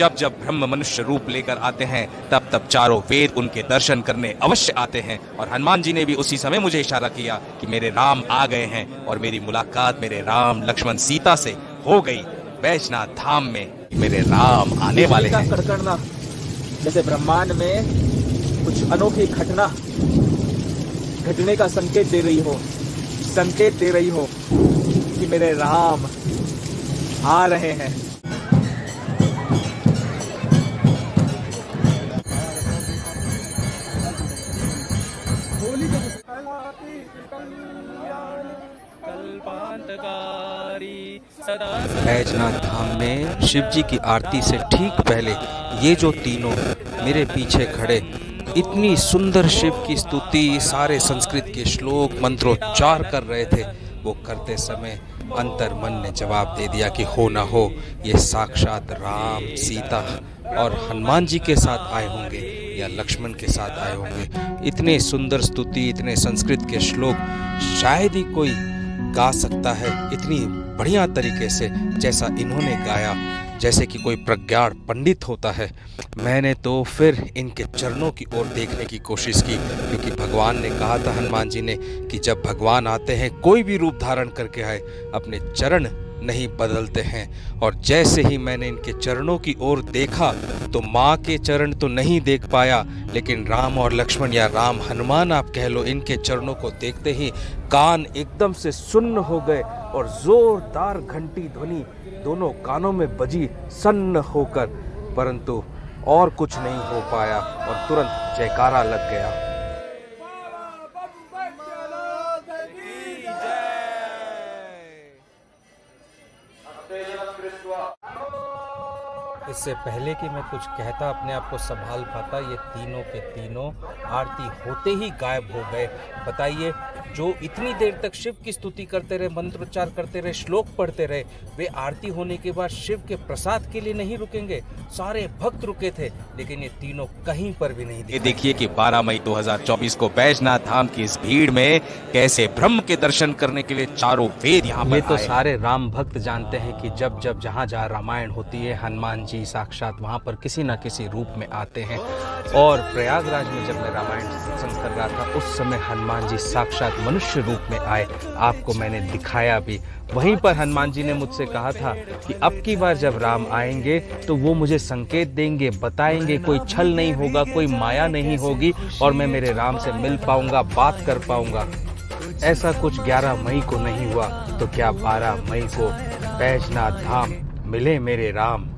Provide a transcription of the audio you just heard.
जब जब ब्रह्म मनुष्य रूप लेकर आते हैं तब तब चारों वेद उनके दर्शन करने अवश्य आते हैं। और हनुमान जी ने भी उसी समय मुझे इशारा किया कि मेरे राम आ गए हैं और मेरी मुलाकात मेरे राम लक्ष्मण सीता से हो गई। बैजनाथ धाम में मेरे राम आने वाले हैं। कड़कड़ना जैसे ब्रह्मांड में कुछ अनोखी घटना घटने का संकेत दे रही हो कि मेरे राम आ रहे हैं। बैजनाथ धाम में शिव जी की आरती से ठीक पहले ये जो तीनों मेरे पीछे खड़े इतनी सुंदर शिव की स्तुति, सारे संस्कृत के श्लोक मंत्रोच्चार कर रहे थे। वो करते समय अंतर मन ने जवाब दे दिया कि हो ना हो ये साक्षात राम, सीता और हनुमान जी के साथ आए होंगे या लक्ष्मण के साथ आए होंगे। इतने सुंदर स्तुति, इतने संस्कृत के श्लोक शायद ही कोई गा सकता है इतनी बढ़िया तरीके से जैसा इन्होंने गाया, जैसे कि कोई प्रज्ञान पंडित होता है। मैंने तो फिर इनके चरणों की ओर देखने की कोशिश की, क्योंकि भगवान ने कहा था हनुमान जी ने कि जब भगवान आते हैं कोई भी रूप धारण करके आए अपने चरण नहीं बदलते हैं। और जैसे ही मैंने इनके चरणों की ओर देखा तो माँ के चरण तो नहीं देख पाया, लेकिन राम और लक्ष्मण या राम हनुमान आप कह लो, इनके चरणों को देखते ही कान एकदम से सुन्न हो गए और जोरदार घंटी ध्वनि दोनों कानों में बजी सन्न होकर, परंतु और कुछ नहीं हो पाया और तुरंत जयकारा लग गया। इससे पहले कि मैं कुछ कहता, अपने आप को संभाल पाता, ये तीनों के तीनों आरती होते ही गायब हो गए। बताइए, जो इतनी देर तक शिव की स्तुति करते रहे, मंत्रोच्चार करते रहे, श्लोक पढ़ते रहे, वे आरती होने के बाद शिव के प्रसाद के लिए नहीं रुकेंगे। सारे भक्त रुके थे, लेकिन ये तीनों कहीं पर भी नहीं दिखे। ये देखिए कि 12 मई 2024 को बैजनाथ धाम की इस भीड़ में कैसे ब्रह्म के दर्शन करने के लिए चारों वेद यहाँ पर ये तो सारे राम भक्त जानते हैं कि जब जब जहाँ जहाँ रामायण होती है, हनुमान जी साक्षात वहाँ पर किसी न किसी रूप में आते हैं। और प्रयागराज में जब मैं रामायण सत्संग कर रहा था, उस समय हनुमान जी साक्षात मनुष्य रूप में आए, आपको मैंने दिखाया भी। वहीं पर हनुमान जी ने मुझसे कहा था कि अब की बार जब राम आएंगे तो वो मुझे संकेत देंगे, बताएंगे, कोई छल नहीं होगा, कोई माया नहीं होगी और मैं मेरे राम से मिल पाऊंगा, बात कर पाऊंगा। ऐसा कुछ 11 मई को नहीं हुआ, तो क्या 12 मई को बैजनाथ धाम मिले मेरे राम।